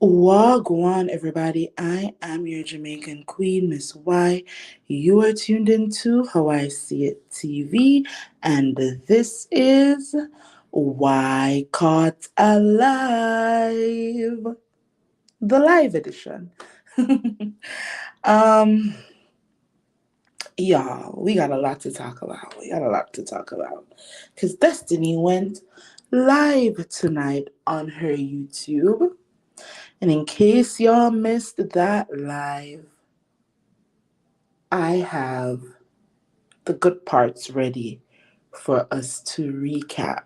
Wagwan, everybody. I am your Jamaican queen, Miss Y. You are tuned into How I See It TV, and this is Why Caught Alive, the live edition. um, y'all, we got a lot to talk about. Because Destiny went live tonight on her YouTube. And in case y'all missed that live, I have the good parts ready for us to recap.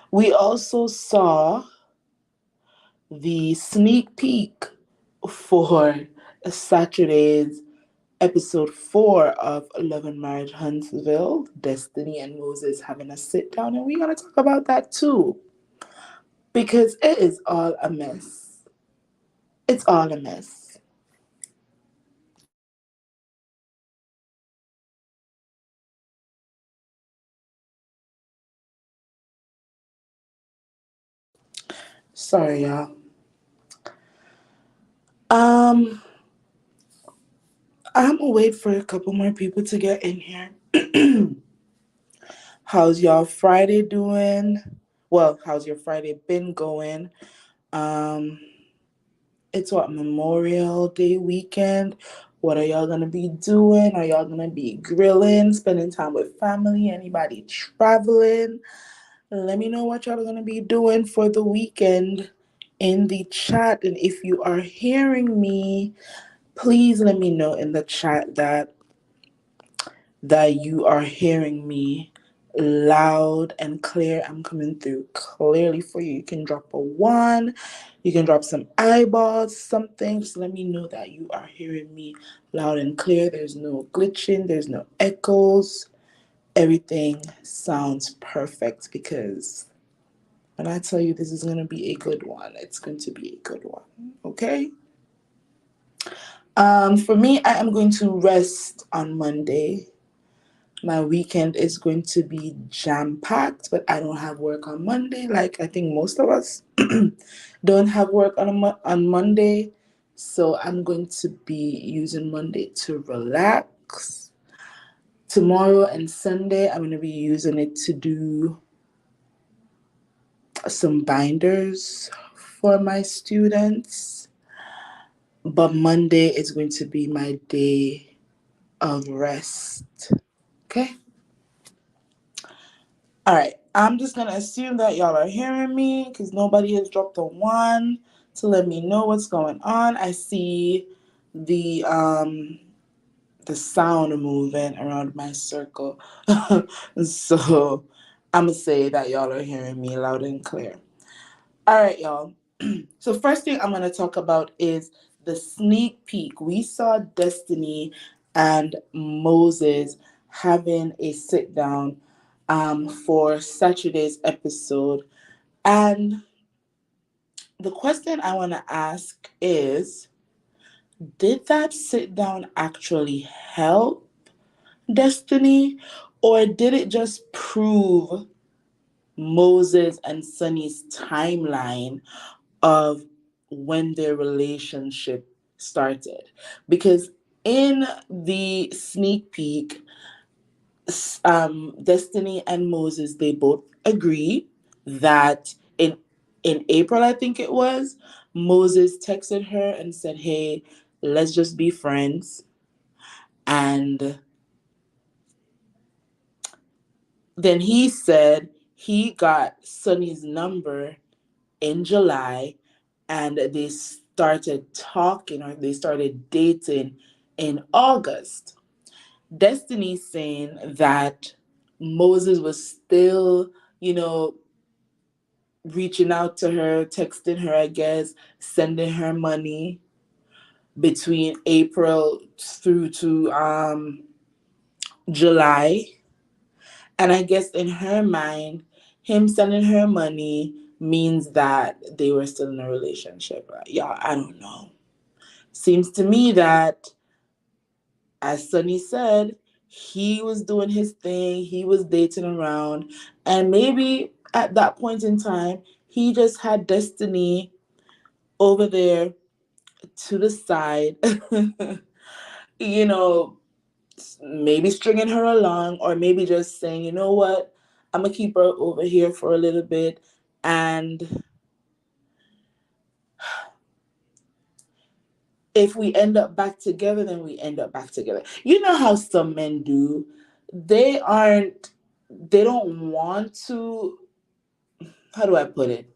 We also saw the sneak peek for Saturday's episode 4 of Love and Marriage Huntsville, Destiny and Moses having a sit down, and we're going to talk about that too. Because it is all a mess. It's all a mess. Sorry, y'all. Um, I'm gonna wait for a couple more people to get in here. How's y'all Friday doing? Well, how's your Friday been going? Um, it's what, Memorial Day weekend. What are y'all gonna be doing? Are y'all gonna be grilling, spending time with family? Anybody traveling? Let me know what y'all are gonna be doing for the weekend in the chat. And if you are hearing me, please let me know in the chat that you are hearing me loud and clear. I'm coming through clearly for you. You can drop a 1, you can drop some eyeballs, something. Just let me know that you are hearing me loud and clear. There's no glitching, there's no echoes. Everything sounds perfect, because when I tell you this is going to be a good one, it's going to be a good one. Okay? For me, I am going to rest on Monday. My weekend is going to be jam-packed, but I don't have work on Monday. Like, I think most of us don't have work on Monday. So I'm going to be using Monday to relax. Tomorrow and Sunday, I'm going to be using it to do some binders for my students. But Monday is going to be my day of rest. Okay? All right. I'm just going to assume that y'all are hearing me, because nobody has dropped a 1 to let me know what's going on. I see the sound moving around my circle. So I'm going to say that y'all are hearing me loud and clear. All right, y'all. So first thing I'm going to talk about is the sneak peek. We saw Destiny and Moses having a sit down for Saturday's episode. And the question I want to ask is, did that sit down actually help Destiny, or did it just prove Moses and Sunny's timeline of when their relationship started? Because in the sneak peek, Destiny and Moses, they both agree that in April, I think it was, Moses texted her and said, "Hey, let's just be friends." And then he said he got Sunny's number in July, and they started talking, or they started dating in August. Destiny saying that Moses was still, reaching out to her, texting her, I guess, sending her money between April through to July. And I guess in her mind, him sending her money means that they were still in a relationship. Yeah, I don't know. Seems to me that, as Sunny said, he was doing his thing, he was dating around, and maybe at that point in time, he just had Destiny over there to the side, you know, maybe stringing her along, or maybe just saying, you know what, I'm gonna keep her over here for a little bit, and if we end up back together, then we end up back together. You know how some men do. They aren't, they don't want to, how do I put it?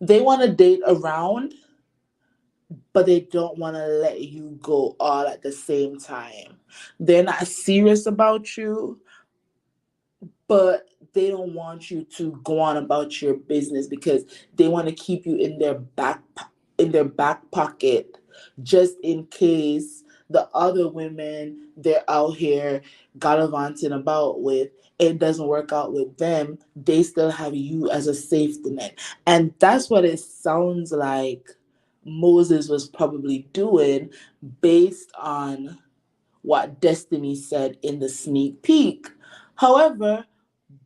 They want to date around, but they don't want to let you go all at the same time. They're not serious about you, but they don't want you to go on about your business because they want to keep you in their back pocket, just in case the other women they're out here gallivanting about with, it doesn't work out with them. They still have you as a safety net. And that's what it sounds like Moses was probably doing, based on what Destiny said in the sneak peek. However,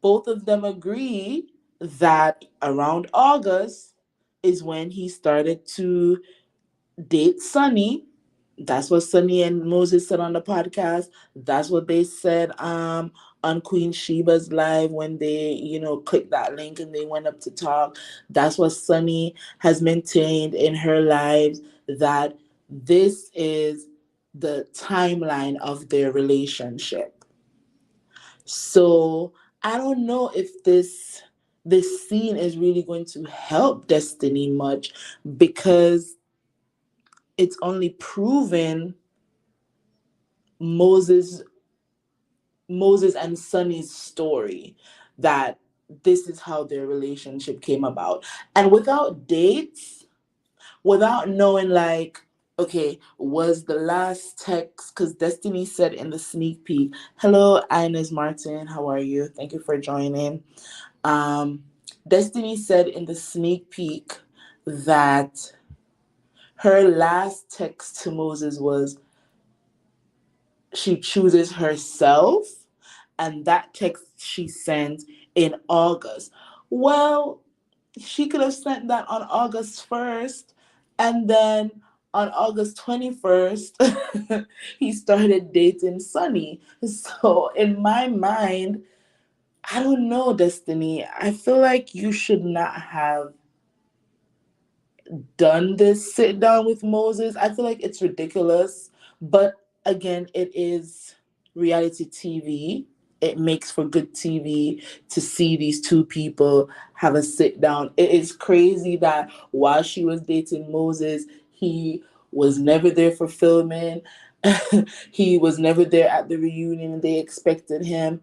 both of them agree that around August is when he started to date Sunny. That's what Sunny and Moses said on the podcast. That's what they said on Queen Sheba's live when they, clicked that link and they went up to talk. That's what Sunny has maintained in her lives, that this is the timeline of their relationship. So I don't know if this scene is really going to help Destiny much, because it's only proven Moses Moses and Sunny's story, that this is how their relationship came about. And without dates, without knowing, like, okay, was the last text, because Destiny said in the sneak peek, hello, Ines Martin, how are you? Thank you for joining. Um, Destiny said in the sneak peek that her last text to Moses was, she chooses herself, and that text she sent in August. Well, she could have sent that on August 1st, and then on August 21st, he started dating Sunny. So, in my mind, I don't know, Destiny. I feel like you should not have done this sit down with Moses. I feel like it's ridiculous. But again, it is reality TV. It makes for good TV to see these two people have a sit down. It is crazy that while she was dating Moses, he was never there for filming. He was never there at the reunion. They expected him.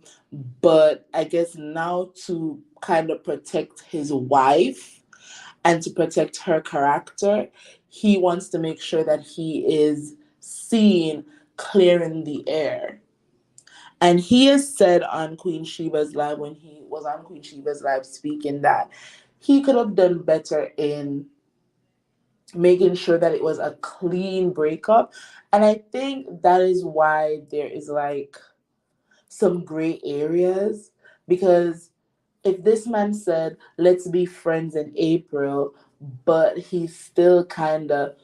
But I guess now, to kind of protect his wife and to protect her character, he wants to make sure that he is seen clearing the air. And he has said on Queen Sheba's live, when he was on Queen Sheba's live speaking, that he could have done better in making sure that it was a clean breakup. And I think that is why there is, like, some gray areas, because if this man said, let's be friends in April, but he's still kind of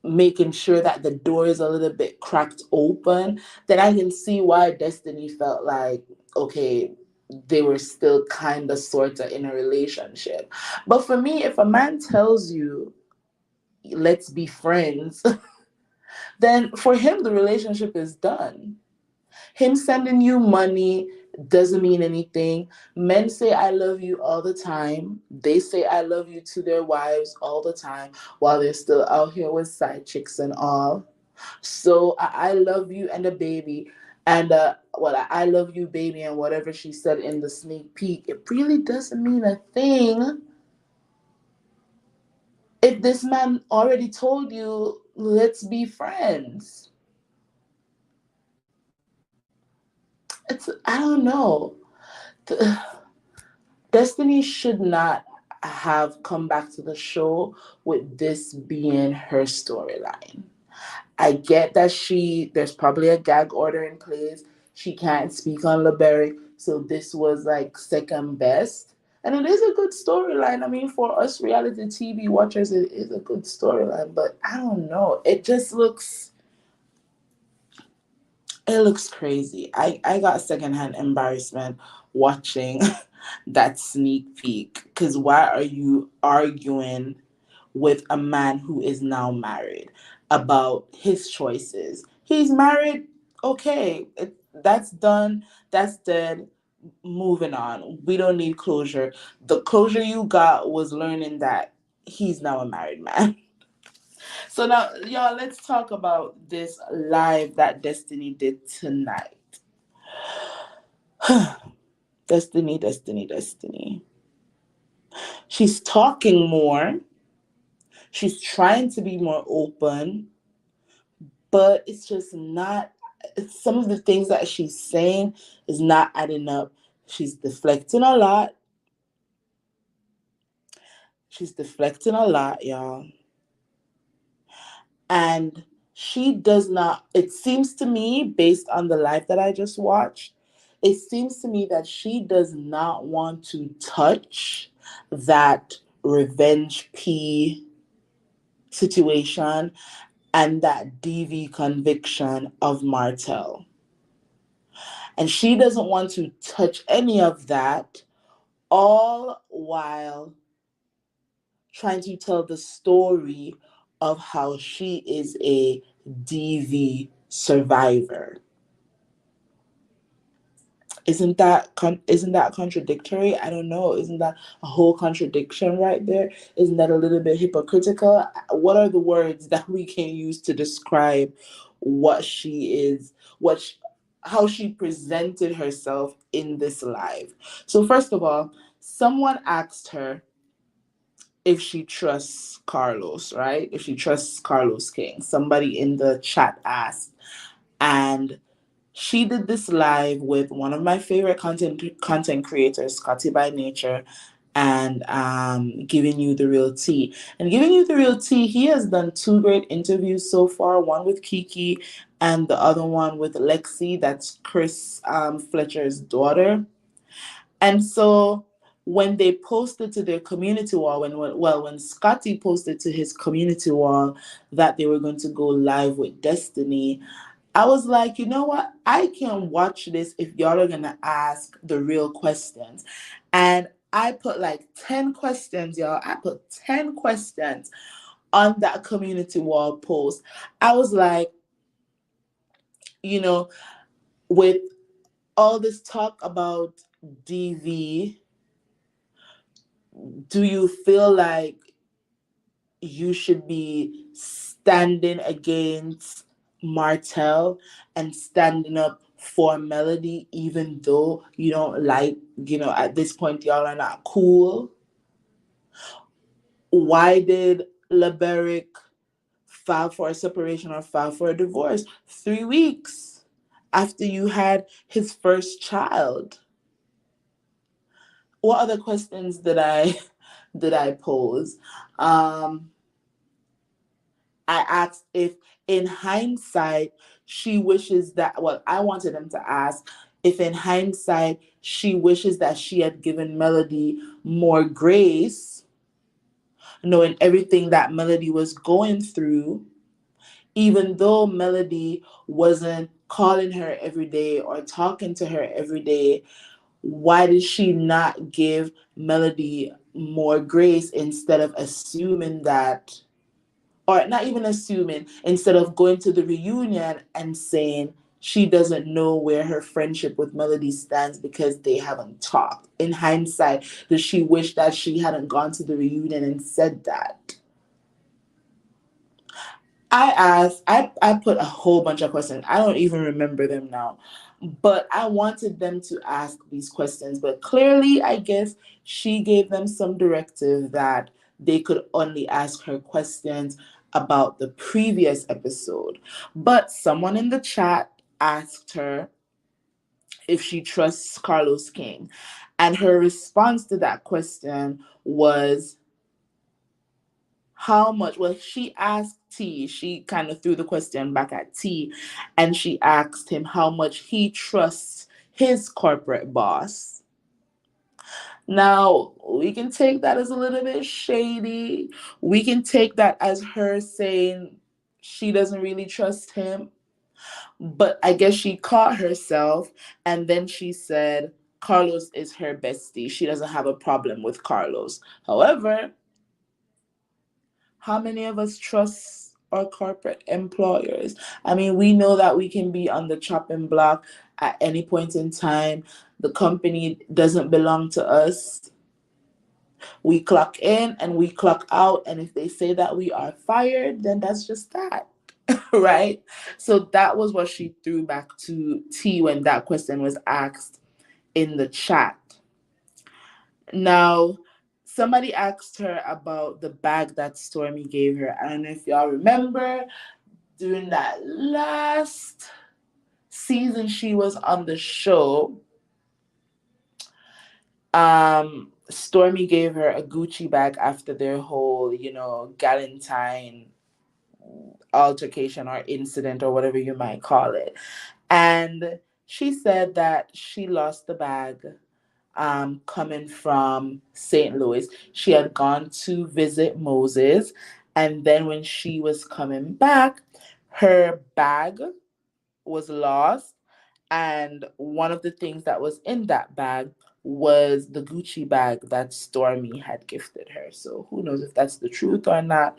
making sure that the door is a little bit cracked open, then I can see why Destiny felt like, okay, they were still kind of sort of in a relationship. But for me, if a man tells you, let's be friends, then for him, the relationship is done. Him sending you money doesn't mean anything. Men say I love you all the time. They say I love you to their wives all the time while they're still out here with side chicks and all. So I love you and the baby. And I love you, baby, and whatever she said in the sneak peek, it really doesn't mean a thing if this man already told you, let's be friends. I don't know. Destiny should not have come back to the show with this being her storyline. I get that there's probably a gag order in place. She can't speak on LeBeric, so this was like second best. And it is a good storyline. I mean, for us reality TV watchers, it is a good storyline. But I don't know. It looks crazy. I got secondhand embarrassment watching that sneak peek. Because why are you arguing with a man who is now married about his choices? He's married. Okay, that's done. That's dead. Moving on. We don't need closure. The closure you got was learning that he's now a married man. So now, y'all, let's talk about this live that Destiny did tonight. Destiny, Destiny, Destiny. She's talking more. She's trying to be more open, but it's just not. Some of the things that she's saying is not adding up. She's deflecting a lot. She's deflecting a lot, y'all. And she does not, it seems to me, based on the live that I just watched, it seems to me that she does not want to touch that revenge P situation and that DV conviction of Martell. And she doesn't want to touch any of that, all while trying to tell the story of how she is a DV survivor. Isn't that contradictory? I don't know. Isn't that a whole contradiction right there? Isn't that a little bit hypocritical? What are the words that we can use to describe what she is, how she presented herself in this live? So first of all, someone asked her if she trusts Carlos, right? If she trusts Carlos King. Somebody in the chat asked. And she did this live with one of my favorite content creators, Scotty by Nature, and Giving You the Real Tea. And Giving You the Real Tea, he has done two great interviews so far, one with Kiki and the other one with Lexi, that's Chris Fletcher's daughter. And so when they posted to their community wall, when Scotty posted to his community wall that they were going to go live with Destiny, I was like, you know what? I can watch this if y'all are gonna ask the real questions. And I put like 10 questions, y'all. I put 10 questions on that community wall post. I was like, you know, with all this talk about DV, do you feel like you should be standing against Martell and standing up for Melody, even though you don't like, at this point, y'all are not cool? Why did LeBerick file for a separation or file for a divorce 3 weeks after you had his first child? What other questions did I pose? I asked if, in hindsight, she wishes that, well, I wanted them to ask if, in hindsight, she wishes that she had given Melody more grace, knowing everything that Melody was going through, even though Melody wasn't calling her every day or talking to her every day. Why did she not give Melody more grace instead of assuming that, or not even assuming, instead of going to the reunion and saying she doesn't know where her friendship with Melody stands because they haven't talked? In hindsight, does she wish that she hadn't gone to the reunion and said that? I put a whole bunch of questions. I don't even remember them now. But I wanted them to ask these questions. But clearly, I guess she gave them some directive that they could only ask her questions about the previous episode. But someone in the chat asked her if she trusts Carlos King. And her response to that question was, how much? Well, she asked T, she kind of threw the question back at T, and she asked him how much he trusts his corporate boss. Now, we can take that as a little bit shady. We can take that as her saying she doesn't really trust him. But I guess she caught herself and then she said Carlos is her bestie. She doesn't have a problem with Carlos. However, how many of us trust our corporate employers? I mean, we know that we can be on the chopping block at any point in time. The company doesn't belong to us. We clock in and we clock out. And if they say that we are fired, then that's just that. Right? So that was what she threw back to T when that question was asked in the chat. Now, somebody asked her about the bag that Stormy gave her. I don't know if y'all remember during that last season she was on the show. Stormy gave her a Gucci bag after their whole, Galentine altercation or incident or whatever you might call it. And she said that she lost the bag coming from St. Louis. She had gone to visit Moses, and then when she was coming back, her bag was lost, and one of the things that was in that bag was the Gucci bag that Stormy had gifted her. So who knows if that's the truth or not.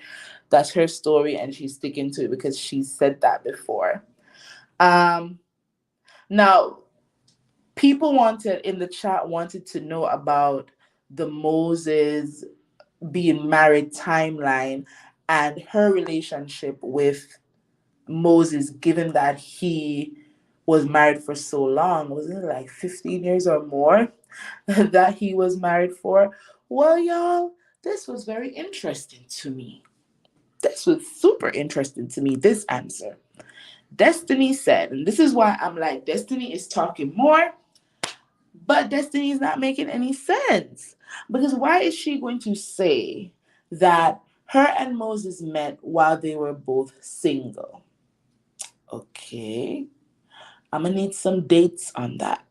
That's her story, and she's sticking to it because she said that before. Um, Now, people wanted in the chat wanted to know about the Moses being married timeline and her relationship with Moses, given that he was married for so long. Wasn't it like 15 years or more that he was married for? Well, y'all, this was very interesting to me. This was super interesting to me, this answer. Destiny said, and this is why I'm like, Destiny is talking more, but Destiny is not making any sense. Because why is she going to say that her and Moses met while they were both single? Okay. I'm going to need some dates on that.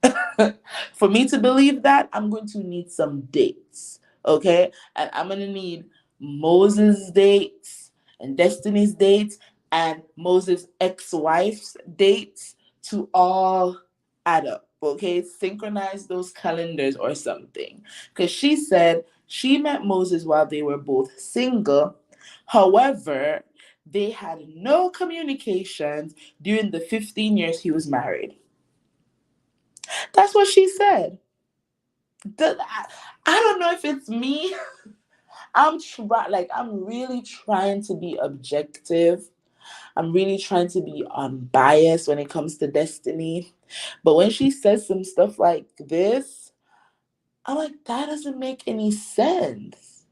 For me to believe that, I'm going to need some dates. Okay? And I'm going to need Moses' dates and Destiny's dates and Moses' ex-wife's dates to all add up. Okay? Synchronize those calendars or something. Because she said she met Moses while they were both single. However, they had no communications during the 15 years he was married. That's what she said. I don't know if it's me. I'm really trying to be objective. I'm really trying to be unbiased when it comes to Destiny. But when she says some stuff like this, I'm like, that doesn't make any sense.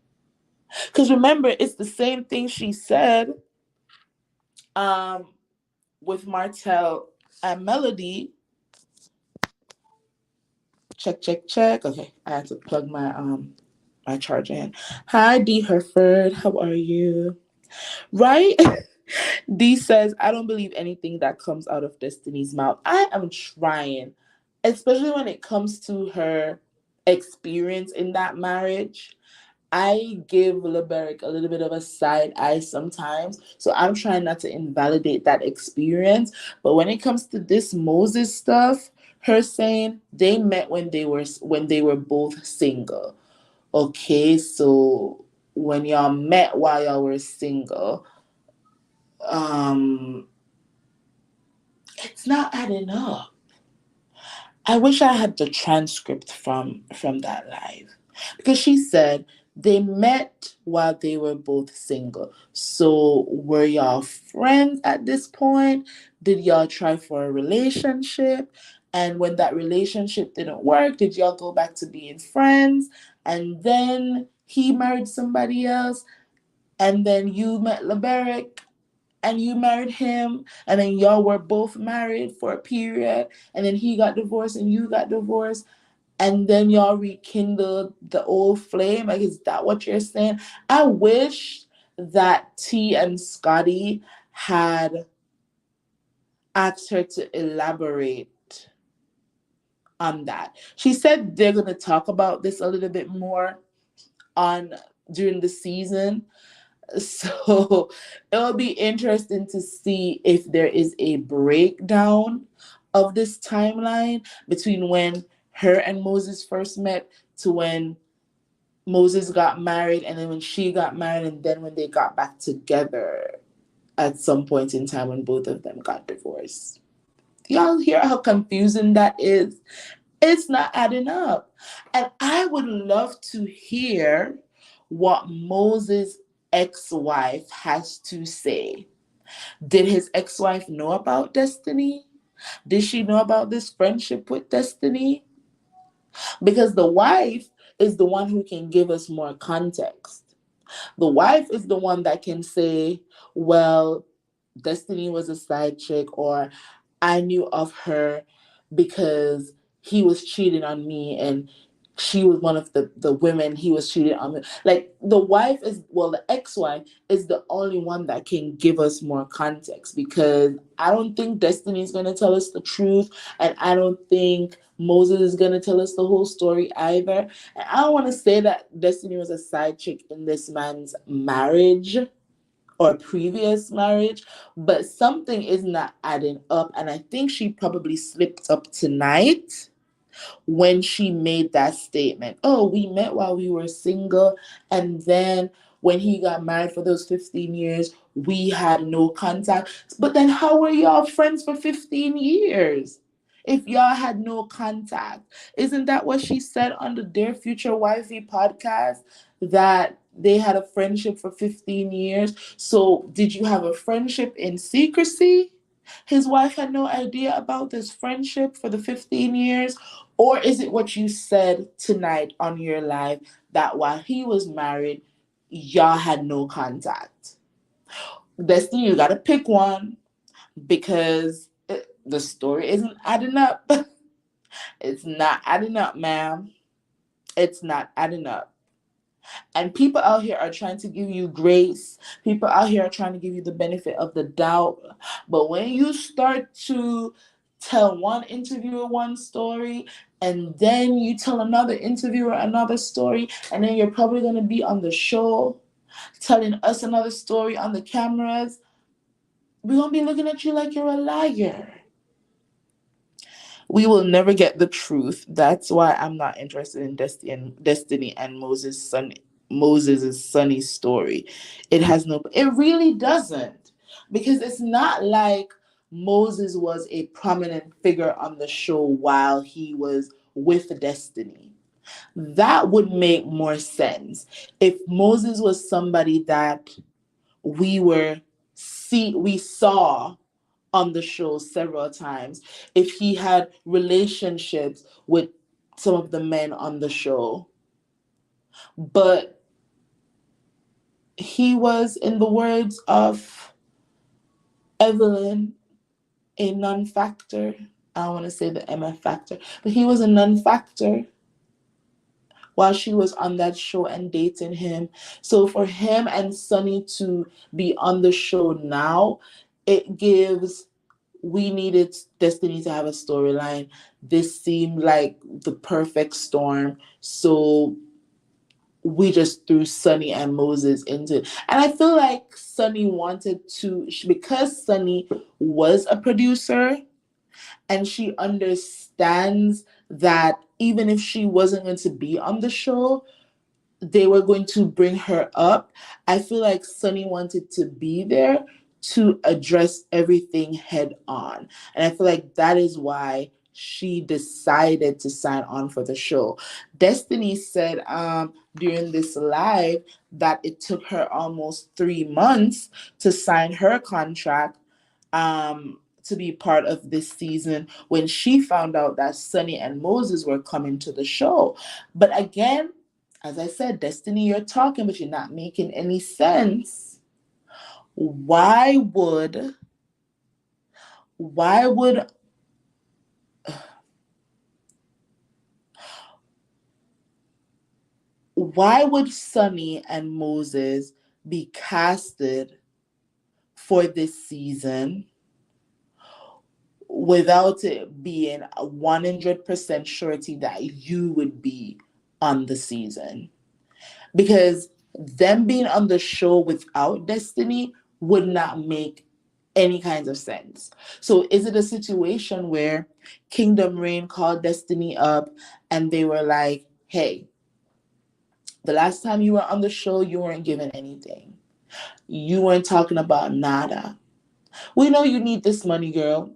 Because remember, it's the same thing she said um, with Martell and Melody. Check, check, check. Okay, I had to plug my charger in. Hi, D Herford. How are you? Right? D says, I don't believe anything that comes out of Destiny's mouth. I am trying, especially when it comes to her experience in that marriage. I give Leberick a little bit of a side eye sometimes. So I'm trying not to invalidate that experience. But when it comes to this Moses stuff, her saying they met when they were both single. Okay, so when y'all met while y'all were single, um, it's not adding up. I wish I had the transcript from that live because she said they met while they were both single. So were y'all friends at this point? Did y'all try for a relationship? And when that relationship didn't work, did y'all go back to being friends? And then he married somebody else, and then you met Leberick and you married him, and then y'all were both married for a period, and then he got divorced and you got divorced, and then y'all rekindled the old flame. Like, is that what you're saying? I wish that T and Scotty had asked her to elaborate on that. She said they're going to talk about this a little bit more on during the season. So it'll be interesting to see if there is a breakdown of this timeline between when her and Moses first met to when Moses got married, and then when she got married, and then when they got back together at some point in time when both of them got divorced. Y'all hear how confusing that is? It's not adding up. And I would love to hear what Moses' ex-wife has to say. Did his ex-wife know about Destiny? Did she know about this friendship with Destiny? Because the wife is the one who can give us more context. The wife is the one that can say, well, Destiny was a side chick, or I knew of her because he was cheating on me and she was one of the women he was cheating on me. Like the wife is, well, the ex-wife is the only one that can give us more context, because I don't think Destiny is going to tell us the truth, and I don't think Moses is going to tell us the whole story either. And I don't want to say that Destiny was a side chick in this man's marriage or previous marriage, but something is not adding up. And I think she probably slipped up tonight when she made that statement. Oh, we met while we were single, and then when he got married for those 15 years, we had no contact. But then how were y'all friends for 15 years? If y'all had no contact, isn't that what she said on the Dear Future Wifey podcast? That they had a friendship for 15 years. So, did you have a friendship in secrecy? His wife had no idea about this friendship for the 15 years? Or is it what you said tonight on your live, that while he was married, y'all had no contact? Destiny, you gotta pick one, because the story isn't adding up. It's not adding up, ma'am. It's not adding up. And people out here are trying to give you grace. People out here are trying to give you the benefit of the doubt. But when you start to tell one interviewer one story, and then you tell another interviewer another story, and then you're probably going to be on the show telling us another story on the cameras, we're going to be looking at you like you're a liar. We will never get the truth. That's why I'm not interested in Destiny and Moses' Sonny story. It has no, it really doesn't. Because it's not like Moses was a prominent figure on the show while he was with Destiny. That would make more sense if Moses was somebody that we we saw on the show several times, if he had relationships with some of the men on the show. But he was, in the words of Evelyn, a non-factor. I don't want to say the MF factor, but he was a non-factor while she was on that show and dating him. So for him and Sonny to be on the show now, it gives, we needed Destiny to have a storyline. This seemed like the perfect storm. So we just threw Sonny and Moses into it. And I feel like Sonny wanted to, because Sonny was a producer and she understands that even if she wasn't going to be on the show, they were going to bring her up. I feel like Sonny wanted to be there to address everything head on. And I feel like that is why she decided to sign on for the show. Destiny said during this live that it took her almost 3 months to sign her contract to be part of this season when she found out that Sonny and Moses were coming to the show. But again, as I said, Destiny, you're talking, but you're not making any sense. Why would why would why would Sonny and Moses be casted for this season without it being a 100% surety that you would be on the season. Because them being on the show without Destiny would not make any kinds of sense. So is it a situation where Kingdom Reign called Destiny up and they were like, hey, the last time you were on the show, you weren't given anything. You weren't talking about nada. We know you need this money, girl.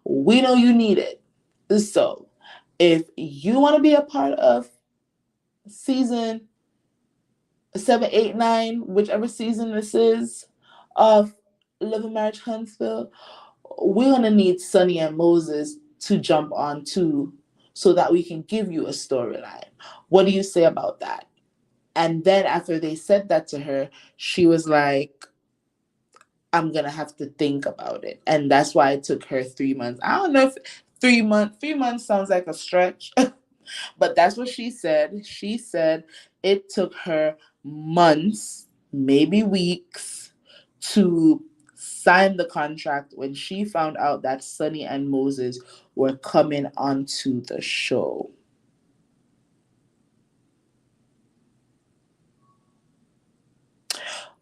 We know you need it. So if you want to be a part of season 7, 8, 9, whichever season this is of Love and Marriage Huntsville, we're gonna need Sonny and Moses to jump on too, so that we can give you a storyline. What do you say about that? And then after they said that to her, she was like, I'm gonna have to think about it. And that's why it took her 3 months. I don't know if 3 months sounds like a stretch. But that's what she said. She said it took her months, maybe weeks, to sign the contract when she found out that Sonny and Moses were coming onto the show.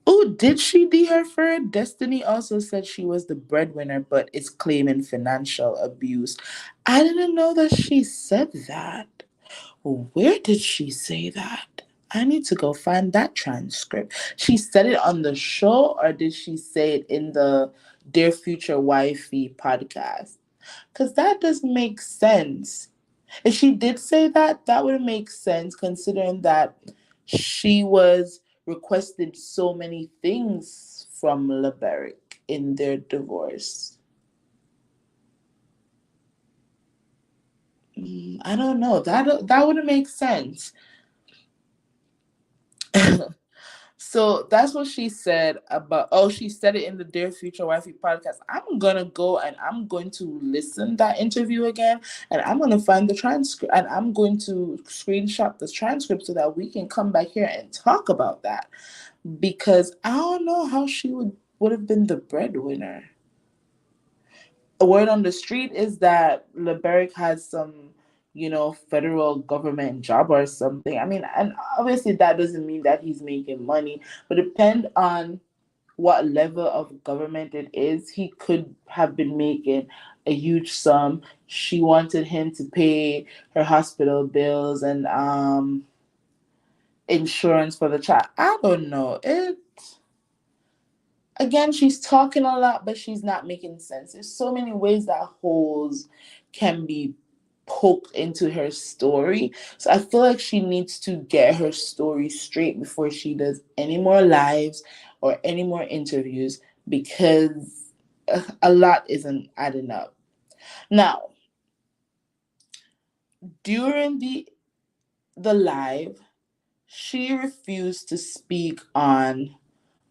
Oh, did she D her for it? Destiny also said she was the breadwinner, but is claiming financial abuse. I didn't know that she said that. Where did she say that? I need to go find that transcript. She said it on the show, or did she say it in the Dear Future Wifey podcast? Because that doesn't make sense. If she did say that, that would make sense considering that she was requested so many things from LeBeric in their divorce. I don't know. That wouldn't make sense. So that's what she said about. Oh, she said it in the Dear Future Wifey podcast. I'm gonna go and I'm going to listen that interview again, and I'm gonna find the transcript, and I'm going to screenshot the transcript so that we can come back here and talk about that. Because I don't know how she would have been the breadwinner. A word on the street is that LeBeric has some, federal government job or something. I mean, and obviously that doesn't mean that he's making money, but depend on what level of government it is. He could have been making a huge sum. She wanted him to pay her hospital bills and insurance for the child. I don't know. It Again, she's talking a lot, but she's not making sense. There's so many ways that holes can be poked into her story. So I feel like she needs to get her story straight before she does any more lives or any more interviews, because a lot isn't adding up. Now, during the live, she refused to speak on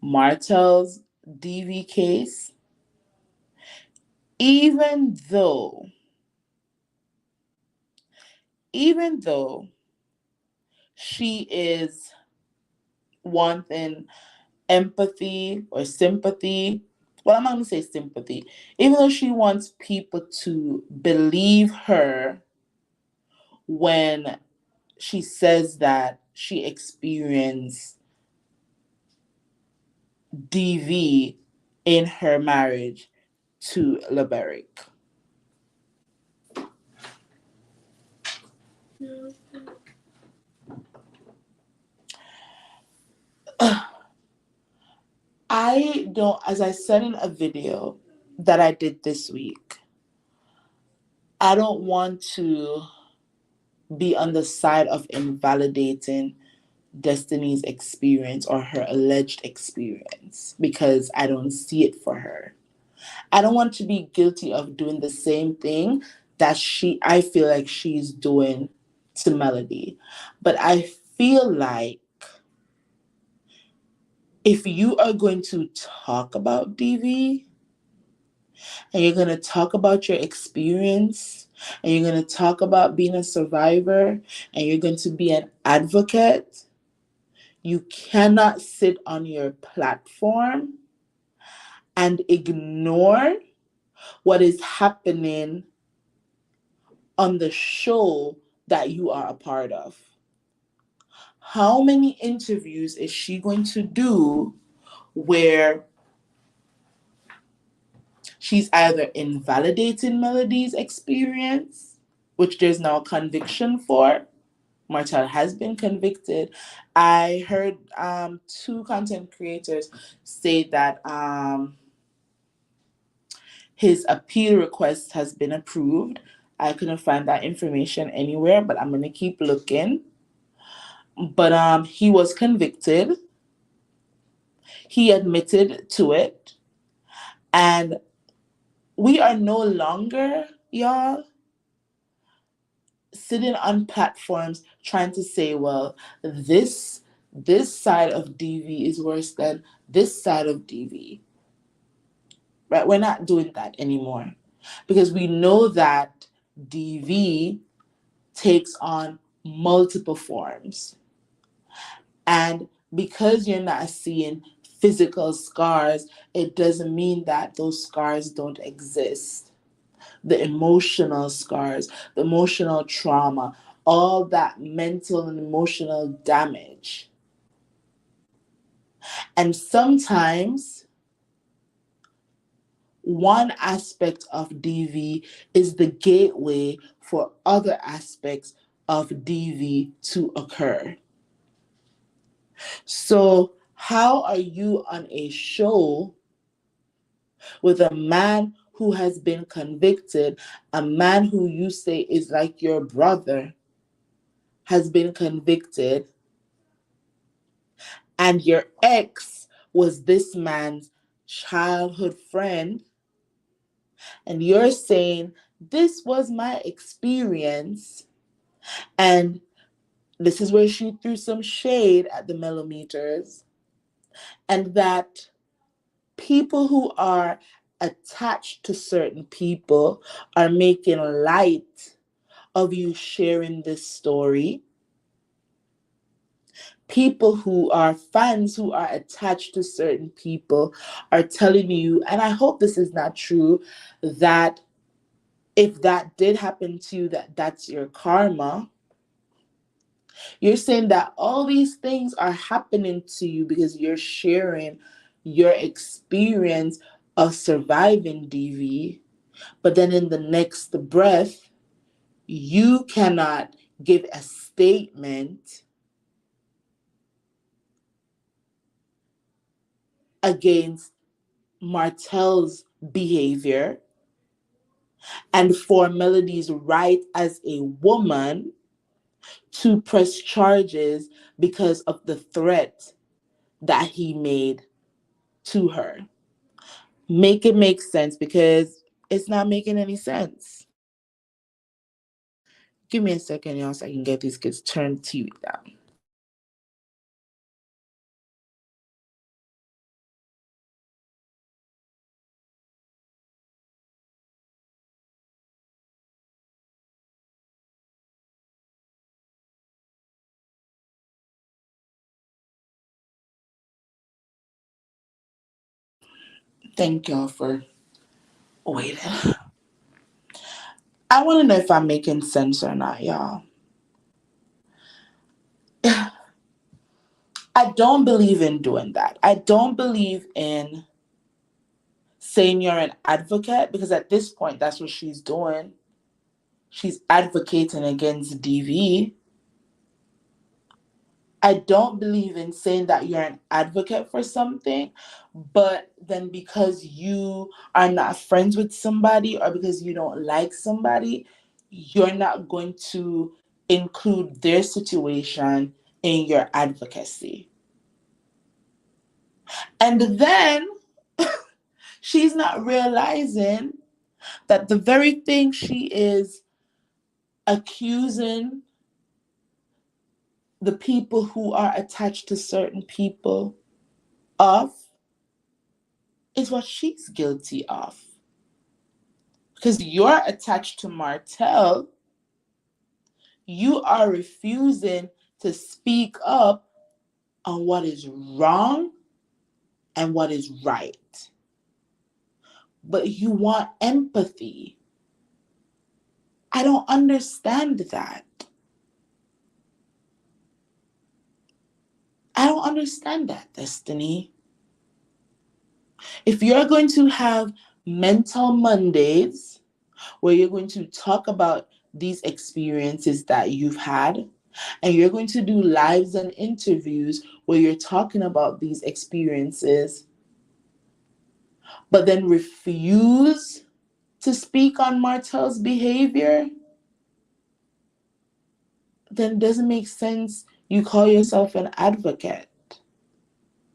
Martel's DV case, even though even though she is wanting empathy or sympathy. Well, I'm not going to say sympathy. Even though she wants people to believe her when she says that she experienced DV in her marriage to Leberick. I don't, as I said in a video that I did this week, I don't want to be on the side of invalidating Destiny's experience or her alleged experience because I don't see it for her. I don't want to be guilty of doing the same thing that I feel like she's doing to Melody. But I feel like if you are going to talk about DV and you're going to talk about your experience and you're going to talk about being a survivor and you're going to be an advocate, you cannot sit on your platform and ignore what is happening on the show that you are a part of. How many interviews is she going to do where she's either invalidating Melody's experience, which there's now conviction for? Martel has been convicted. I heard two content creators say that his appeal request has been approved. I couldn't find that information anywhere, but I'm gonna keep looking. But he was convicted. He admitted to it, and we are no longer, y'all, sitting on platforms trying to say, well, this side of DV is worse than this side of DV. Right? We're not doing that anymore because we know that DV takes on multiple forms. And because you're not seeing physical scars, it doesn't mean that those scars don't exist. The emotional scars, the emotional trauma, all that mental and emotional damage. And sometimes one aspect of DV is the gateway for other aspects of DV to occur. So, how are you on a show with a man who has been convicted, a man who you say is like your brother, has been convicted, and your ex was this man's childhood friend, and you're saying, this was my experience, and this is where she threw some shade at the millimeters, and that people who are attached to certain people are making light of you sharing this story. People who are fans who are attached to certain people are telling you, and I hope this is not true, that if that did happen to you, that's your karma. You're saying that all these things are happening to you because you're sharing your experience of surviving DV, but then in the next breath, you cannot give a statement against Martel's behavior and for Melody's right as a woman to press charges because of the threat that he made to her. Make it make sense, because it's not making any sense. Give me a second, y'all, so I can get these kids turned TV down. Thank y'all for waiting. I want to know if I'm making sense or not, y'all. I don't believe in doing that. I don't believe in saying you're an advocate, because at this point, that's what she's doing. She's advocating against DV. I don't believe in saying that you're an advocate for something, but then because you are not friends with somebody or because you don't like somebody, you're not going to include their situation in your advocacy. And then she's not realizing that the very thing she is accusing the people who are attached to certain people of is what she's guilty of. Because you're attached to Martel, you are refusing to speak up on what is wrong and what is right. but you want empathy. I don't understand that. I don't understand that, Destiny. If you're going to have mental Mondays where you're going to talk about these experiences that you've had, and you're going to do lives and interviews where you're talking about these experiences, but then refuse to speak on Martel's behavior, then it doesn't make sense you call yourself an advocate.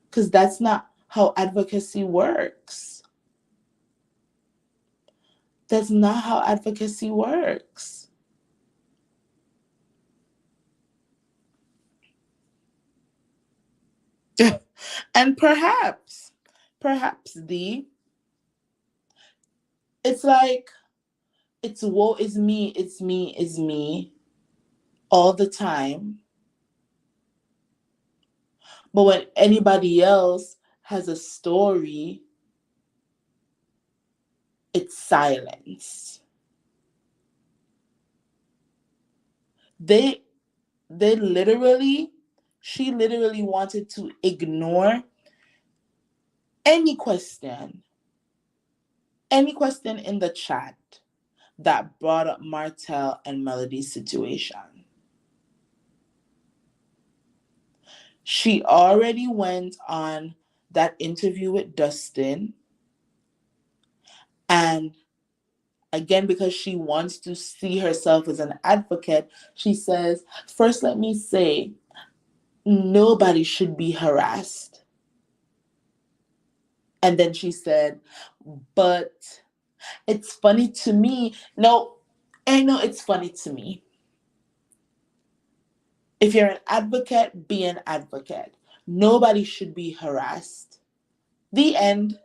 Because that's not how advocacy works. That's not how advocacy works. And perhaps it's like, it's woe is me, it's me, is me all the time. But when anybody else has a story, it's silence. They they literally, she literally wanted to ignore any question, any question in the chat that brought up Martel and Melody's situation. She already went on that interview with Dustin, and again, because she wants to see herself as an advocate, she says, first, let me say, nobody should be harassed. And then she said, but it's funny to me. No, I know it's funny to me. If you're an advocate, be an advocate. Nobody should be harassed. The end.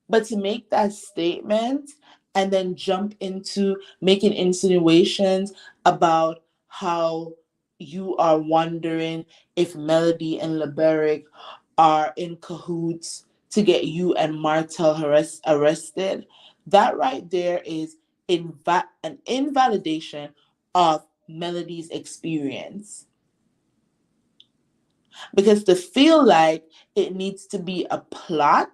But to make that statement and then jump into making insinuations about how you are wondering if Melody and Liberic are in cahoots to get you and Martel arrested, that right there is an invalidation of Melody's experience. Because to feel like it needs to be a plot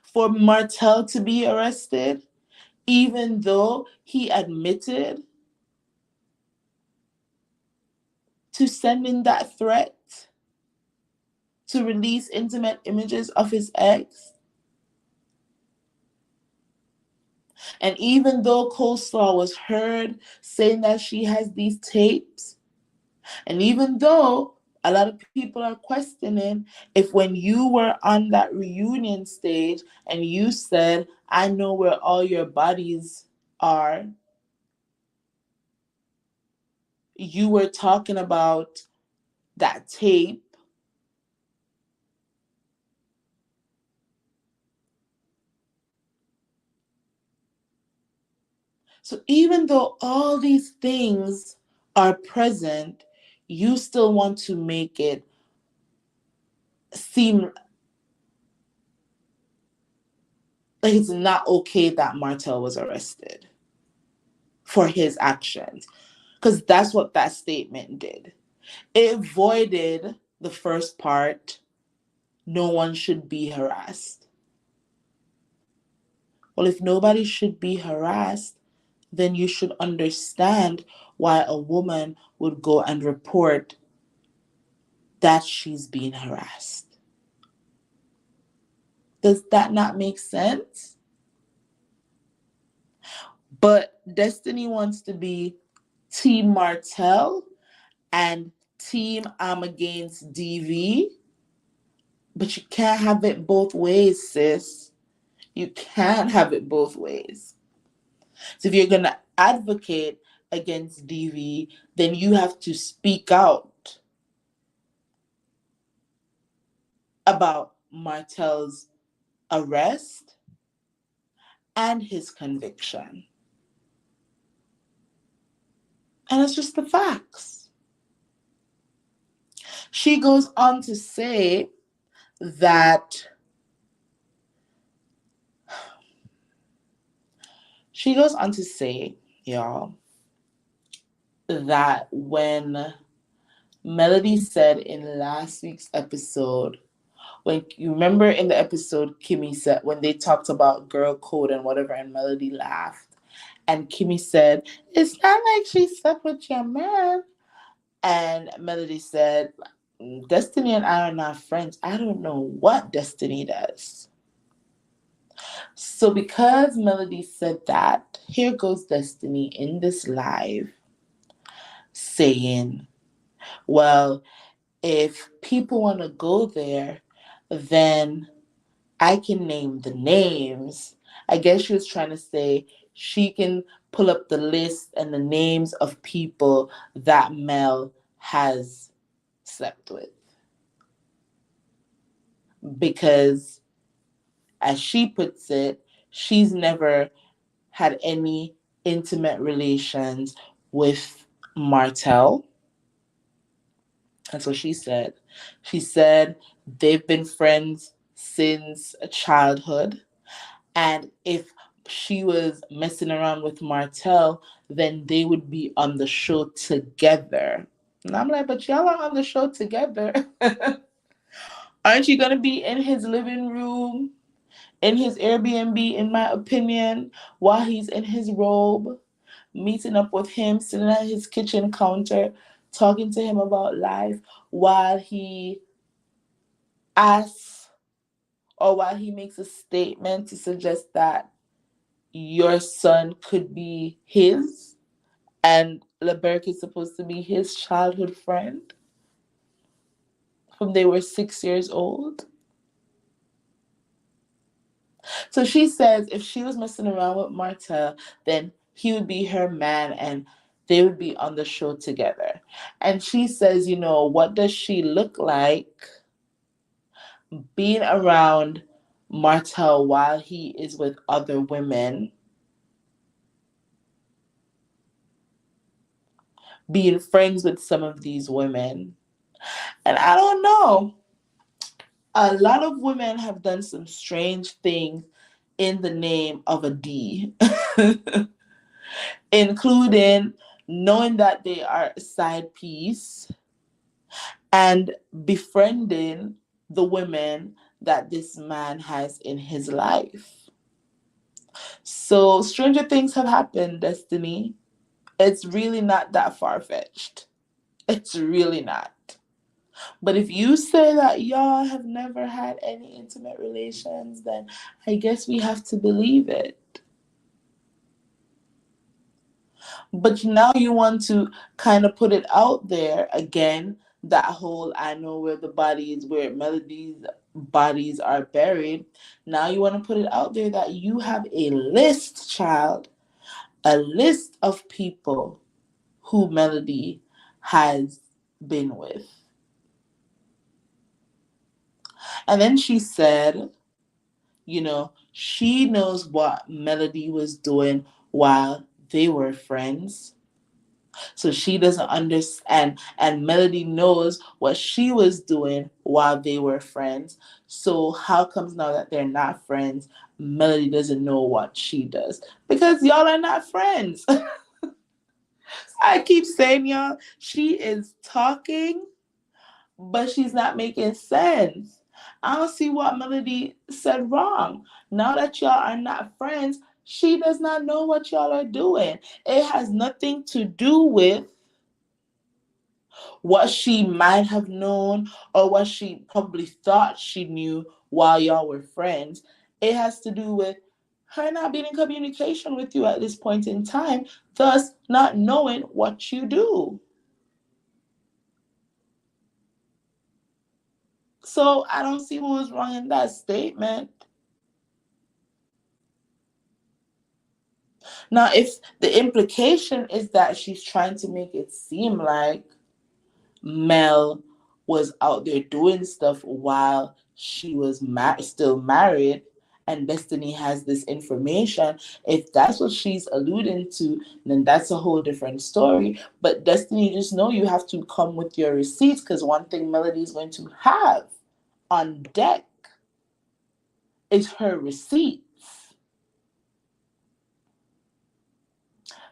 for Martel to be arrested, even though he admitted to sending that threat to release intimate images of his ex. And even though Coleslaw was heard saying that she has these tapes, and even though a lot of people are questioning if when you were on that reunion stage and you said, I know where all your bodies are, you were talking about that tape. So even though all these things are present, you still want to make it seem like it's not okay that Martel was arrested for his actions. Because that's what that statement did. It voided the first part, no one should be harassed. Well, if nobody should be harassed, then you should understand why a woman would go and report that she's being harassed. Does that not make sense? But Destiny wants to be Team Martel and Team I'm against DV. But you can't have it both ways, sis. You can't have it both ways. So if you're going to advocate against DV, then you have to speak out about Martel's arrest and his conviction. And it's just the facts. She goes on to say that she goes on to say, y'all, that when Melody said in last week's episode, when you remember in the episode, Kimmy said when they talked about girl code and whatever, and Melody laughed, and Kimmy said, "It's not like she slept with your man." And Melody said, "Destiny and I are not friends. I don't know what Destiny does." So because Melody said that, here goes Destiny in this live saying, well, if people want to go there, then I can name the names. I guess she was trying to say she can pull up the list and the names of people that Mel has slept with. Because, as she puts it, she's never had any intimate relations with Martel. That's what she said. She said they've been friends since childhood. And if she was messing around with Martel, then they would be on the show together. And I'm like, but y'all are on the show together. Aren't you going to be in his living room, in his Airbnb, in my opinion, while he's in his robe, meeting up with him, sitting at his kitchen counter, talking to him about life while he asks or while he makes a statement to suggest that your son could be his and LeBerk is supposed to be his childhood friend from they were 6 years old. So she says if she was messing around with Martha, then he would be her man and they would be on the show together. And she says, what does she look like being around Martha while he is with other women, being friends with some of these women? And I don't know. A lot of women have done some strange things in the name of a D, including knowing that they are a side piece and befriending the women that this man has in his life. So stranger things have happened, Destiny. It's really not that far-fetched. It's really not. But if you say that y'all have never had any intimate relations, then I guess we have to believe it. But now you want to kind of put it out there again, that whole I know where the bodies, where Melody's bodies are buried. Now you want to put it out there that you have a list, child, a list of people who Melody has been with. And then she said, she knows what Melody was doing while they were friends. So she doesn't understand, and Melody knows what she was doing while they were friends. So how comes now that they're not friends, Melody doesn't know what she does? Because y'all are not friends. I keep saying, y'all, she is talking, but she's not making sense. I don't see what Melody said wrong. Now that y'all are not friends, she does not know what y'all are doing. It has nothing to do with what she might have known or what she probably thought she knew while y'all were friends. It has to do with her not being in communication with you at this point in time, thus not knowing what you do. So I don't see what was wrong in that statement. Now, if the implication is that she's trying to make it seem like Mel was out there doing stuff while she was still married and Destiny has this information. If that's what she's alluding to, then that's a whole different story. But Destiny, just know you have to come with your receipts, because one thing Melody is going to have on deck is her receipts.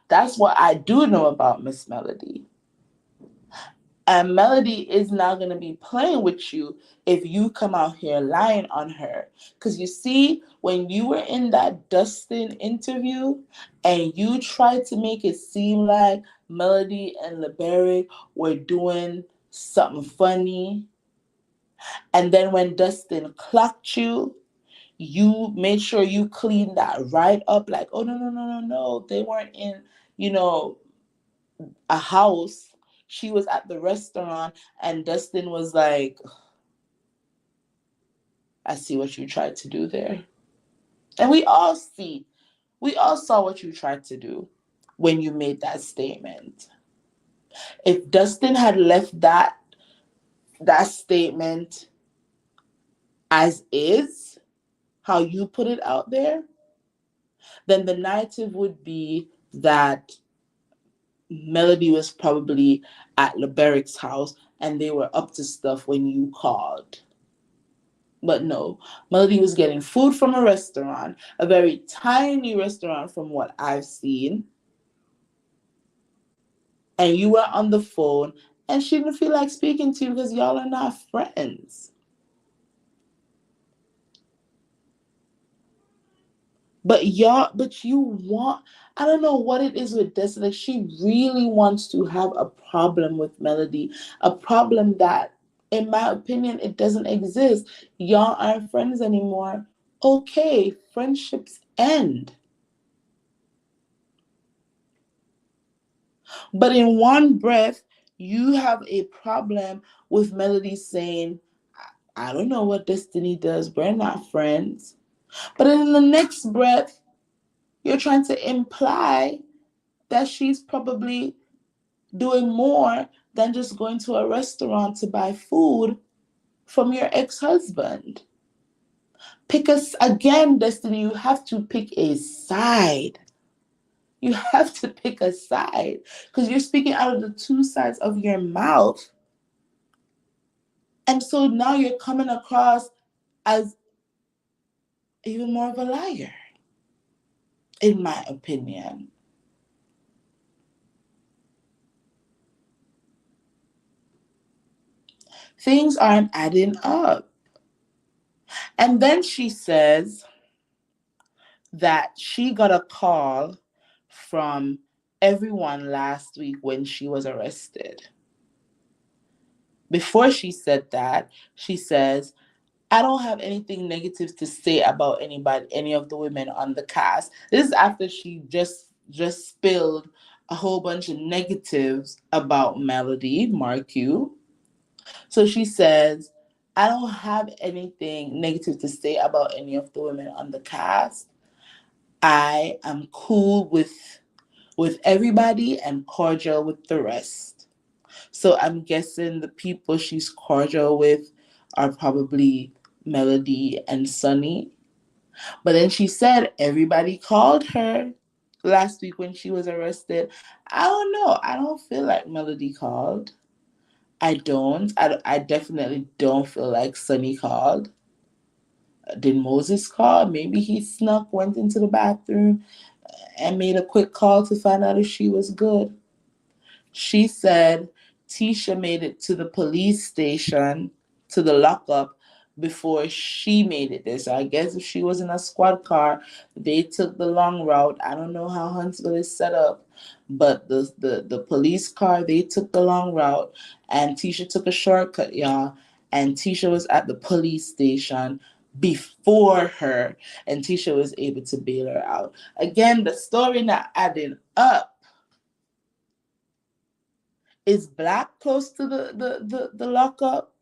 That's what I do know about Miss Melody. And Melody is not going to be playing with you if you come out here lying on her. Because you see, when you were in that Dustin interview and you tried to make it seem like Melody and LeBeric were doing something funny, and then when Dustin clocked you, you made sure you cleaned that right up, like, oh, no, no, no, no, no. They weren't in, you know, a house. She was at the restaurant, and Dustin was like, I see what you tried to do there. And we all saw what you tried to do when you made that statement. If Dustin had left that statement as is, how you put it out there, then the narrative would be that Melody was probably at LeBeric's house and they were up to stuff when you called. But no, Melody was getting food from a restaurant, a very tiny restaurant from what I've seen. And you were on the phone and she didn't feel like speaking to you because y'all are not friends. But you want, I don't know what it is with Destiny. Like, she really wants to have a problem with Melody, a problem that, in my opinion, it doesn't exist. Y'all aren't friends anymore. Okay, friendships end. But in one breath, you have a problem with Melody saying, I don't know what Destiny does. We're not friends. But in the next breath, you're trying to imply that she's probably doing more than just going to a restaurant to buy food from your ex-husband. Pick us again, Destiny. You have to pick a side. You have to pick a side because you're speaking out of the two sides of your mouth. And so now you're coming across as even more of a liar, in my opinion. Things aren't adding up. And then she says that she got a call from everyone last week when she was arrested. Before she said that, she says, I don't have anything negative to say about any of the women on the cast. This is after she just spilled a whole bunch of negatives about Melody, mark you. So she says, I don't have anything negative to say about any of the women on the cast. I am cool with everybody and cordial with the rest. So I'm guessing the people she's cordial with are probably Melody and Sunny. But then she said everybody called her last week when she was arrested. I don't know. I don't feel like Melody called. I don't. I definitely don't feel like Sunny called. Did Moses call? Maybe he snuck, went into the bathroom, and made a quick call to find out if she was good. She said Tisha made it to the police station, to the lockup, before she made it there. So I guess if she was in a squad car, they took the long route. I don't know how Huntsville is set up, but the police car, they took the long route, and Tisha took a shortcut, y'all. And Tisha was at the police station before her, and Tisha was able to bail her out. Again, the story not adding up. Is Black close to the lockup?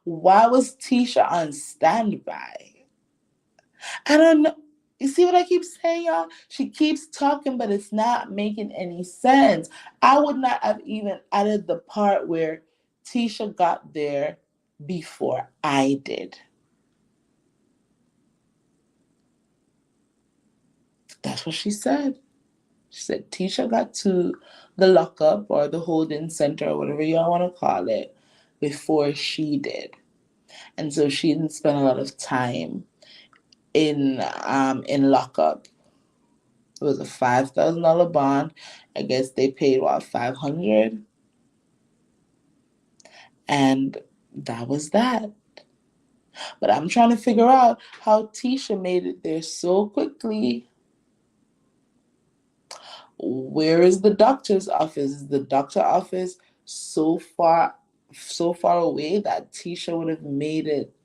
Why was Tisha on standby? I don't know. You see what I keep saying, y'all? She keeps talking, but it's not making any sense. I would not have even added the part where Tisha got there before I did. That's what she said. She said Tisha got to the lockup or the holding center or whatever y'all want to call it before she did. And so she didn't spend a lot of time in lockup. It was a $5,000 bond. I guess they paid what, 500, and that was that. But I'm trying to figure out how Tisha made it there so quickly. Where is the doctor's office? Is the doctor office so far away that Tisha would have made it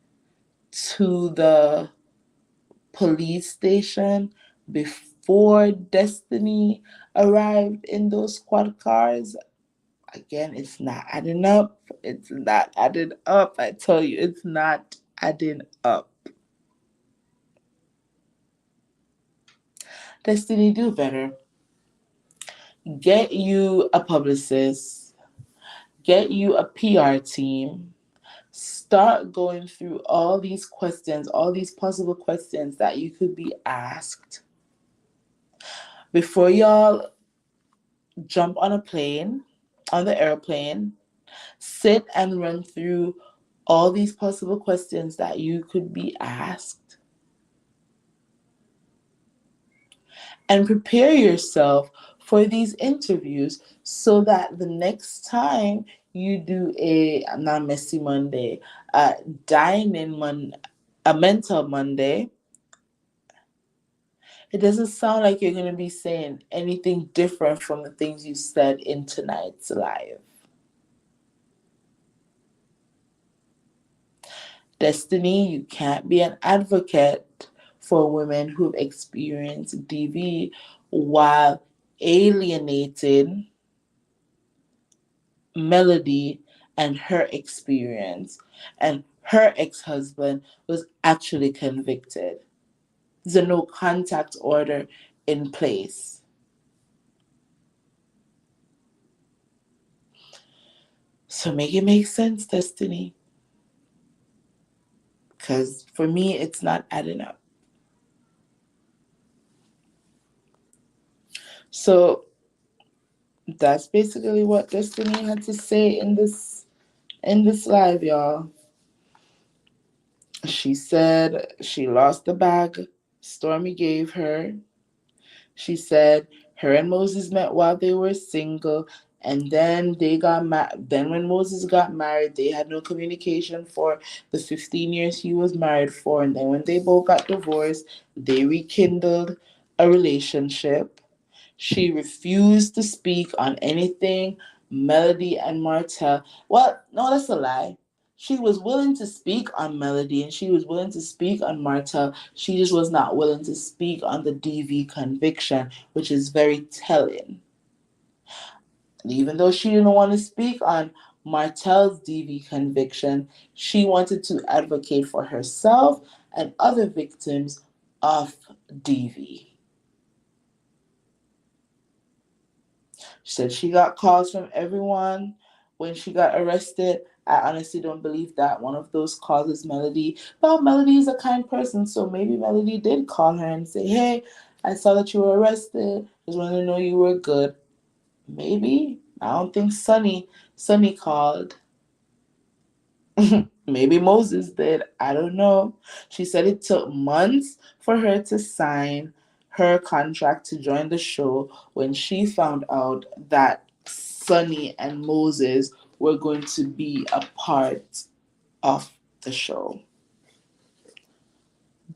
to the police station before Destiny arrived in those squad cars? Again, it's not adding up. It's not adding up. I tell you, it's not adding up. Destiny, do better. Get you a publicist, get you a PR team, start going through all these questions, all these possible questions that you could be asked before y'all jump on a plane, on the airplane. Sit and run through all these possible questions that you could be asked and prepare yourself for these interviews so that the next time you do a not messy Monday, a dining Monday, a mental Monday, it doesn't sound like you're going to be saying anything different from the things you said in tonight's live. Destiny, you can't be an advocate for women who've experienced DV while alienating Melody and her experience. And her ex-husband was actually convicted. There's a no contact order in place. So make it make sense, Destiny. Because for me, it's not adding up. So that's basically what Destiny had to say in this live, y'all. She said she lost the bag Stormy gave her. She said her and Moses met while they were single, and then they got then when Moses got married, they had no communication for the 15 years he was married for, and then when they both got divorced, they rekindled a relationship. She refused to speak on anything Melody and Martell. Well, no, that's a lie. She was willing to speak on Melody and she was willing to speak on Martell. She just was not willing to speak on the DV conviction, which is very telling. And even though she didn't want to speak on Martell's DV conviction, she wanted to advocate for herself and other victims of DV. She said she got calls from everyone when she got arrested. I honestly don't believe that one of those calls is Melody. Well, Melody is a kind person, so maybe Melody did call her and say, "Hey, I saw that you were arrested. Just wanted to know you were good." Maybe. I don't think Sonny called. Maybe Moses did. I don't know. She said it took months for her to sign her contract to join the show when she found out that Sonny and Moses were going to be a part of the show.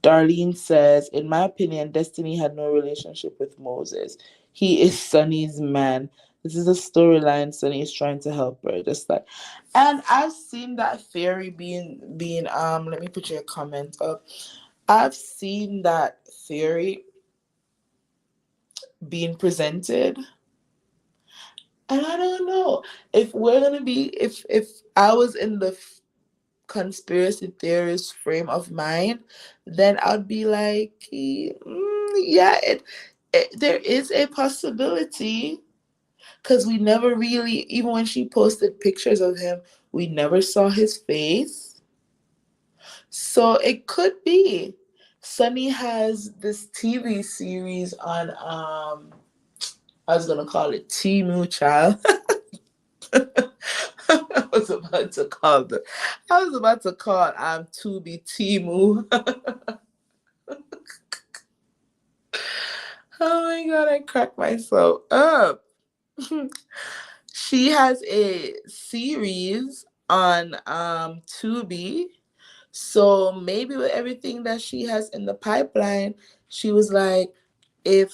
Darlene says, in my opinion, Destiny had no relationship with Moses. He is Sonny's man. This is a storyline Sonny is trying to help her. Just like, and I've seen that theory being let me put your comment up. I've seen that theory being presented. And I don't know if we're gonna be if I was in the conspiracy theorist frame of mind, then I'd be like, yeah, there is a possibility because we never really, even when she posted pictures of him, we never saw his face. So it could be. Sunny has this TV series on I was gonna call it Timu Child. I was about to call the I was about to call Tubi Timu. Oh my god, I cracked myself up. She has a series on Tubi. So maybe with everything that she has in the pipeline, she was like, if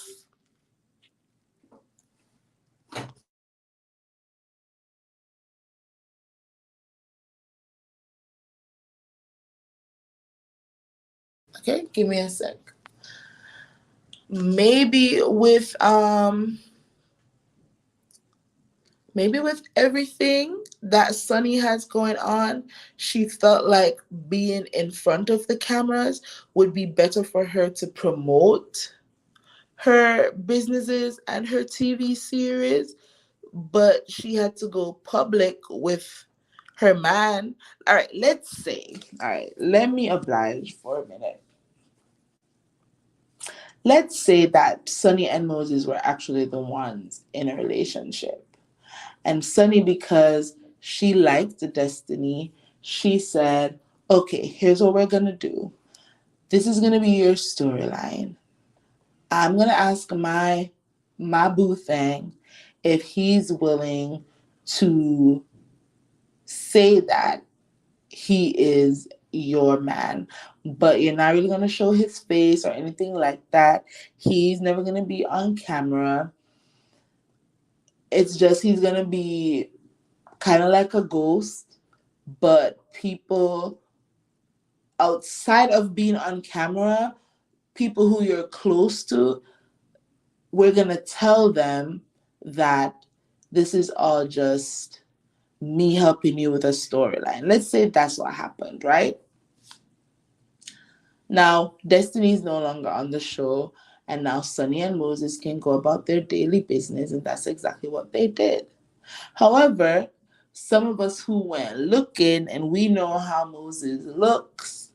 okay, give me a sec. Maybe with maybe with everything that Sunny has going on, she felt like being in front of the cameras would be better for her to promote her businesses and her TV series, but she had to go public with her man. All right, let me oblige for a minute. Let's say that Sunny and Moses were actually the ones in a relationship. And Sunny, because she liked Destiny, she said, okay, here's what we're going to do. This is going to be your storyline. I'm going to ask my boo thing if he's willing to say that he is your man, but you're not really going to show his face or anything like that. He's never going to be on camera. It's just he's going to be kind of like a ghost, but people outside of being on camera, people who you're close to, we're going to tell them that this is all just me helping you with a storyline. Let's say that's what happened, right? Now, Destiny is no longer on the show, and now Sunny and Moses can go about their daily business, and that's exactly what they did. However, some of us who went looking and we know how Moses looks,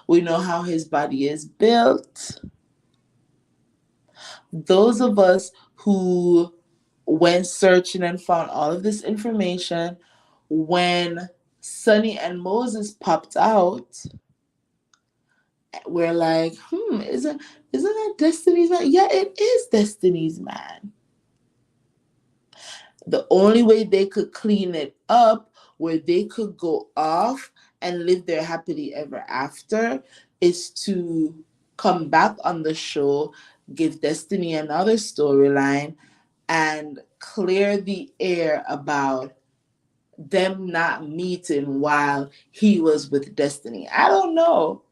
we know how his body is built. Those of us who went searching and found all of this information, when Sunny and Moses popped out, we're like, isn't that Destiny's man? Yeah, it is Destiny's man. The only way they could clean it up, where they could go off and live their happily ever after, is to come back on the show, give Destiny another storyline, and clear the air about them not meeting while he was with Destiny. I don't know.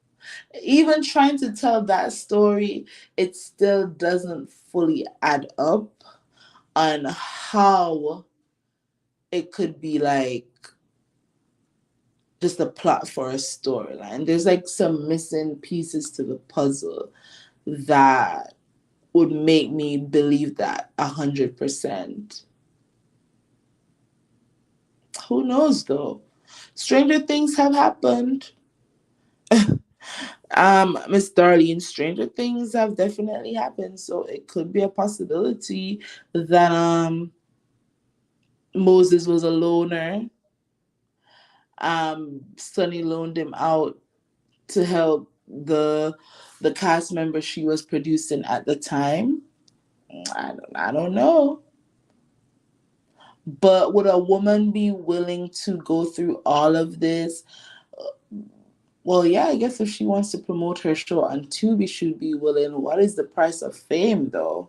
Even trying to tell that story, it still doesn't fully add up on how it could be like just a plot for a storyline. There's like some missing pieces to the puzzle that would make me believe that 100%. Who knows though? Stranger things have happened. Miss Darlene, stranger things have definitely happened. So it could be a possibility that Moses was a loner. Sunny loaned him out to help the cast member she was producing at the time. I don't know. But would a woman be willing to go through all of this? Well, yeah, I guess if she wants to promote her show on Tubi, she'd be willing. What is the price of fame, though?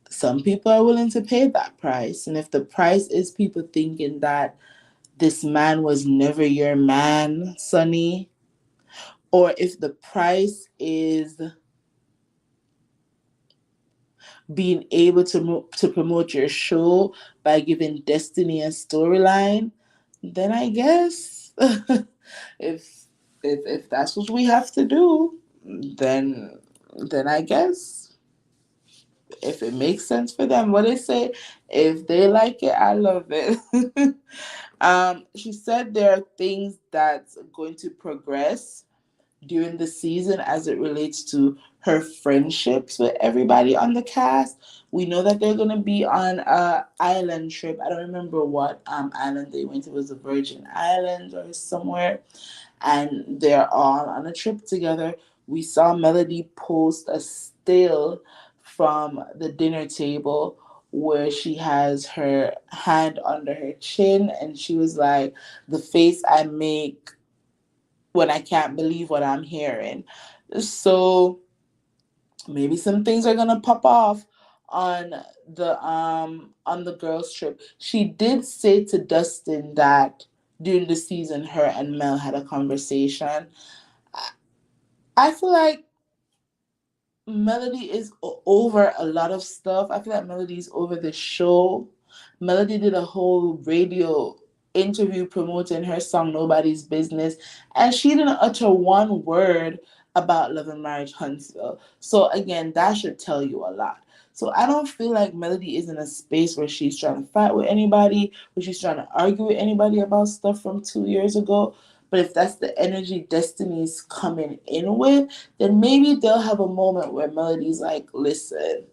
Some people are willing to pay that price. And if the price is people thinking that this man was never your man, Sonny, or if the price is being able to promote your show by giving Destiny a storyline, then I guess if if that's what we have to do, then I guess if it makes sense for them, what they say, if they like it, I love it. She said there are things that's going to progress during the season as it relates to her friendships with everybody on the cast. We know that they're gonna be on a island trip. I don't remember what island they went to. It was the Virgin Islands or somewhere, and they're all on a trip together. We saw Melody post a still from the dinner table where she has her hand under her chin and she was like, the face I make when I can't believe what I'm hearing. So maybe some things are gonna pop off on the girls trip. She did say to Dustin that during the season her and Mel had a conversation. I feel like Melody is over a lot of stuff. I feel like Melody is over the show. Melody did a whole radio interview promoting her song Nobody's Business, and she didn't utter one word about Love and Marriage Huntsville. So again, that should tell you a lot. So I don't feel like Melody is in a space where she's trying to fight with anybody, where she's trying to argue with anybody about stuff from 2 years ago. But if that's the energy Destiny's coming in with, then maybe they'll have a moment where Melody's like, listen,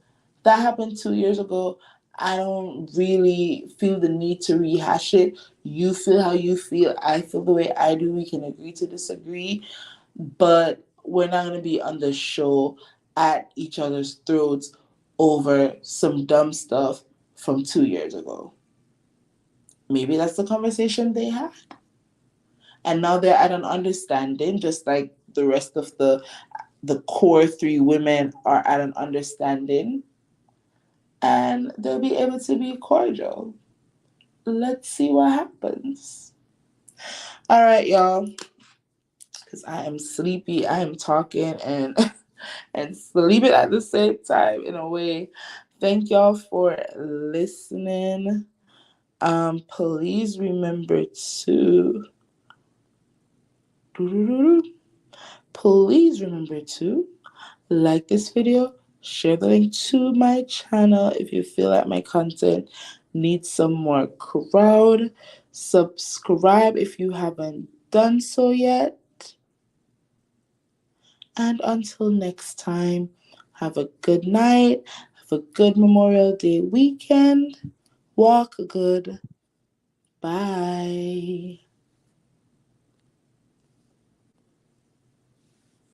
that happened 2 years ago. I don't really feel the need to rehash it. You feel how you feel. I feel the way I do. We can agree to disagree. But we're not going to be on the show at each other's throats over some dumb stuff from 2 years ago. Maybe that's the conversation they had. And now they're at an understanding, just like the rest of the core three women are at an understanding, and they'll be able to be cordial. Let's see what happens. All right, y'all. Because I am sleepy. I am talking and and sleeping at the same time in a way. Thank y'all for listening. Please remember to please remember to like this video, share the link to my channel if you feel like my content needs some more crowd. Subscribe if you haven't done so yet. And until next time, have a good night, have a good Memorial Day weekend. Walk good. Bye.